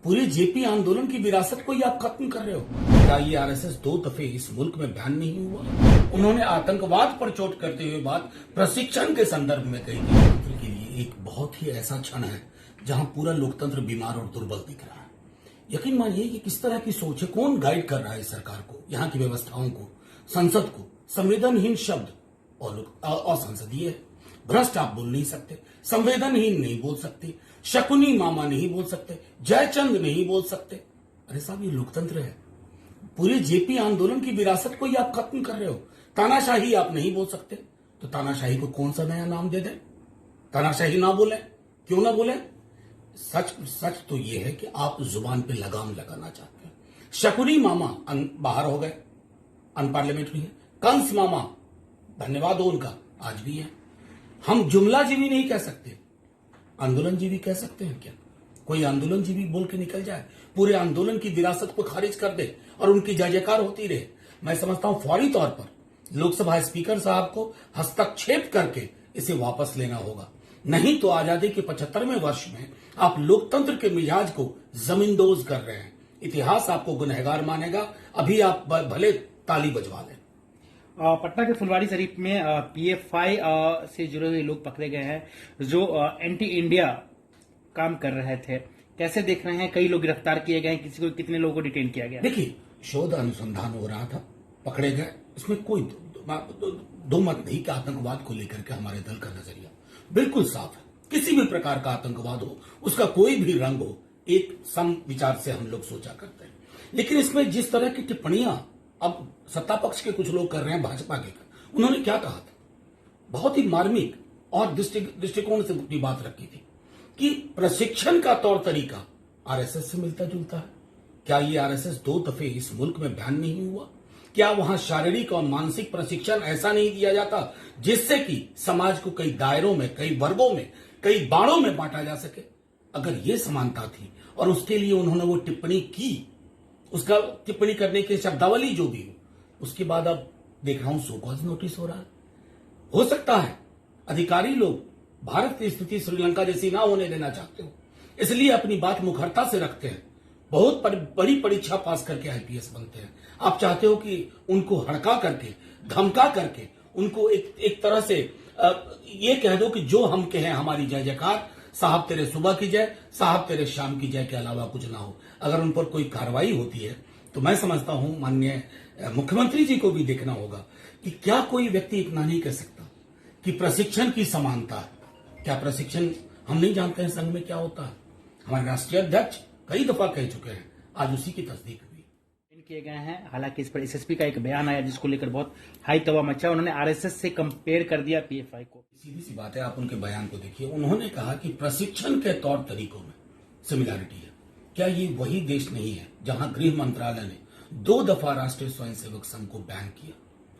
पूरे जेपी आंदोलन की विरासत को ही आप खत्म कर रहे हो। क्या ये आरएसएस 2 दफे इस मुल्क में बैन नहीं हुआ? उन्होंने आतंकवाद पर चोट करते हुए बात प्रशिक्षण के संदर्भ में कही। लोकतंत्र के लिए एक बहुत ही ऐसा क्षण है जहां पूरा लोकतंत्र बीमार और दुर्बल दिख रहा है। यकीन मानिए कि किस तरह की सोच है, कौन गाइड कर रहा है सरकार को, यहाँ की व्यवस्थाओं को, संसद को। संवेदनहीन शब्द और असंसदीय है। भ्रष्ट आप बोल नहीं सकते, संवेदनहीन नहीं बोल सकते, शकुनी मामा नहीं बोल सकते, जयचंद नहीं बोल सकते। अरे साहब, ये लोकतंत्र है। पूरे जेपी आंदोलन की विरासत को ही आप खत्म कर रहे हो। तानाशाही आप नहीं बोल सकते, तो तानाशाही को कौन सा नया नाम दे दें? तानाशाही ना बोले, क्यों ना बोले? सच तो ये है कि आप जुबान पे लगाम लगाना चाहते हैं। शकुनी मामा बाहर हो गए, अनपार्लियामेंट्री है। कंस मामा, धन्यवाद हो उनका, आज भी है। हम जुमलाजीवी नहीं कह सकते, आंदोलनजीवी कह सकते हैं क्या? कोई आंदोलनजीवी बोल के निकल जाए, पूरे आंदोलन की विरासत को खारिज कर दे और उनकी जय जयकार होती रहे। मैं समझता हूं फौरी तौर पर लोकसभा स्पीकर साहब को हस्तक्षेप करके इसे वापस लेना होगा। नहीं तो आजादी के 75वें वर्ष में आप लोकतंत्र के मिजाज को जमींदोज कर रहे हैं। इतिहास आपको गुनहगार मानेगा। अभी आप भले ताली बजवा लें। पटना के फुलवारी शरीफ में पीएफआई से जुड़े हुए लोग पकड़े गए हैं जो एंटी इंडिया काम कर रहे थे। कैसे देख रहे हैं? कई लोग गिरफ्तार किए गए, कितने लोगों को डिटेन किया गया? देखिए, शोध अनुसंधान हो रहा था, पकड़े गए। इसमें कोई दो मत नहीं कि आतंकवाद को लेकर के हमारे दल का नजरिया बिल्कुल साफ है। किसी भी प्रकार का आतंकवाद हो, उसका कोई भी रंग हो, एक सम विचार से हम लोग सोचा करते हैं। लेकिन इसमें जिस तरह की टिप्पणियां अब सत्ता पक्ष के कुछ लोग कर रहे हैं, भाजपा के, उन्होंने क्या कहा था? बहुत ही मार्मिक और दृष्टिकोण से अपनी बात रखी थी कि प्रशिक्षण का तौर तरीका आरएसएस से मिलता जुलता है। क्या ये आरएसएस 2 दफे इस मुल्क में बैन नहीं हुआ? क्या वहां शारीरिक और मानसिक प्रशिक्षण ऐसा नहीं दिया जाता जिससे कि समाज को कई दायरों में, कई वर्गों में, कई बाड़ों में बांटा जा सके? अगर ये समानता थी और उसके लिए उन्होंने वो टिप्पणी की, उसका टिप्पणी करने की शब्दावली जो भी हो, उसके बाद अब देख रहा हूं सो कॉज नोटिस हो रहा है। हो सकता है अधिकारी लोग भारत की स्थिति श्रीलंका जैसी ना होने देना चाहते हो, इसलिए अपनी बात मुखरता से रखते हैं। बहुत बड़ी परीक्षा पास करके आईपीएस बनते हैं। आप चाहते हो कि उनको हड़का करके, धमका करके, उनको एक तरह से ये कह दो कि जो हम कहें हमारी जय जयकार, साहब तेरे सुबह की जय, साहब तेरे शाम की जय के अलावा कुछ ना हो। अगर उन पर कोई कार्रवाई होती है तो मैं समझता हूं माननीय मुख्यमंत्री जी को भी देखना होगा कि क्या कोई व्यक्ति इतना नहीं कह सकता कि प्रशिक्षण की समानता है। क्या प्रशिक्षण हम नहीं जानते हैं संघ में क्या होता है? हमारे राष्ट्रीय अध्यक्ष कई दफा कह चुके हैं, आज उसी की तस्दीक हुई। किए गए हैं। हालांकि इस पर एसएसपी का एक बयान आया जिसको लेकर बहुत हाई तवा मचा। उन्होंने आरएसएस से कंपेयर कर दिया पीएफआई को। सीधी सी बात है, आप उनके बयान को देखिए। उन्होंने कहा कि प्रशिक्षण के तौर तरीकों में सिमिलैरिटी है। क्या ये वही देश नहीं है जहां गृह मंत्रालय ने 2 दफा राष्ट्रीय स्वयंसेवक संघ को बैन किया?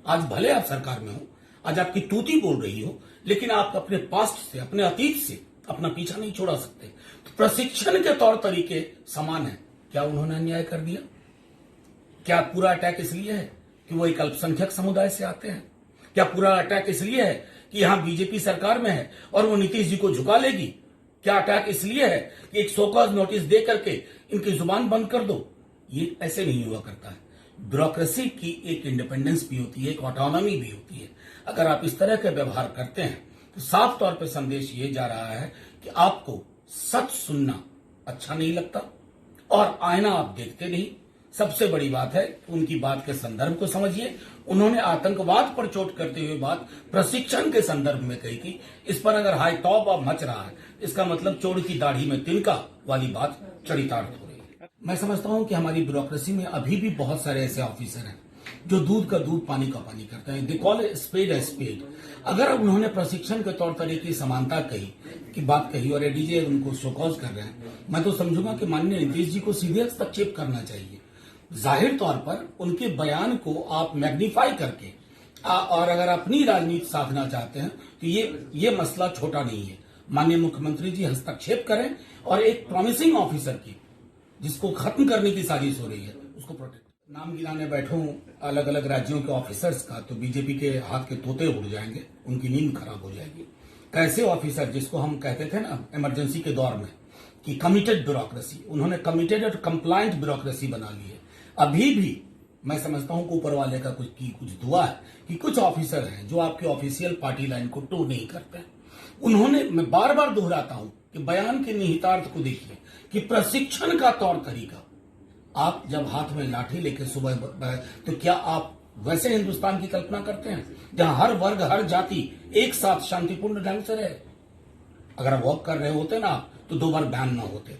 आज भले आप सरकार में हो, आज आपकी तूती बोल रही हो, लेकिन आप अपने पास्ट से, अपने अतीत से अपना पीछा नहीं छोड़ा सकते। तो प्रशिक्षण के तौर तरीके समान है। क्या उन्होंने अन्याय कर दिया? क्या पूरा अटैक इसलिए है कि वो एक अल्पसंख्यक समुदाय से आते हैं? क्या पूरा अटैक इसलिए है कि यहां बीजेपी सरकार में है और वो नीतीश जी को झुका लेगी? क्या अटैक इसलिए है कि एक सोकॉज नोटिस दे करके इनकी जुबान बंद कर दो? ये ऐसे नहीं हुआ करता है। ब्यूरोक्रेसी की एक इंडिपेंडेंस भी होती है, एक ऑटोनॉमी भी होती है। अगर आप इस तरह का व्यवहार करते हैं तो साफ तौर पर संदेश ये जा रहा है कि आपको सच सुनना अच्छा नहीं लगता और आईना आप देखते नहीं। सबसे बड़ी बात है, उनकी बात के संदर्भ को समझिए। उन्होंने आतंकवाद पर चोट करते हुए बात प्रशिक्षण के संदर्भ में कही थी। इस पर अगर हाई तौबा मच रहा है, इसका मतलब चोर की दाढ़ी में तिनका वाली बात चरितार्थ हो रही है। मैं समझता हूं कि हमारी ब्यूरोक्रेसी में अभी भी बहुत सारे ऐसे ऑफिसर हैं जो दूध का दूध पानी का पानी करते हैं। They call spade a spade. अगर उन्होंने प्रशिक्षण के तौर तरीके की समानता की बात कही और एडीजे उनको शोकॉज कर रहे हैं, मैं तो समझूंगा कि माननीय नीतीश जी को सीधे हस्तक्षेप करना चाहिए। जाहिर तौर पर उनके बयान को आप मैग्नीफाई करके और अगर अपनी राजनीति साधना चाहते हैं तो ये मसला छोटा नहीं है। माननीय मुख्यमंत्री जी हस्तक्षेप करें और एक प्रॉमिसिंग ऑफिसर की, जिसको खत्म करने की साजिश हो रही है, उसको प्रोटेक्ट। नाम गिनाने बैठूं अलग अलग राज्यों के ऑफिसर्स का तो बीजेपी के हाथ के तोते उड़ जाएंगे, उनकी नींद खराब हो जाएगी। कैसे ऑफिसर, जिसको हम कहते थे ना इमरजेंसी के दौर में कि कमिटेड ब्यूरोक्रेसी, उन्होंने कमिटेड और कंप्लायंट ब्यूरोक्रेसी बना ली है। अभी भी मैं समझता हूं कि ऊपर वाले का कुछ दुआ है कि कुछ ऑफिसर हैं जो आपकी ऑफिशियल पार्टी लाइन को टू नहीं करते। उन्होंने, मैं बार बार दोहराता हूं कि बयान के निहितार्थ को देखिए कि प्रशिक्षण का तौर तरीका, आप जब हाथ में लाठी लेके सुबह तो क्या आप वैसे हिंदुस्तान की कल्पना करते हैं जहां हर वर्ग हर जाति एक साथ शांतिपूर्ण ढंग से रहे? अगर आप वॉक कर रहे होते ना तो 2 बार बैन ना होते।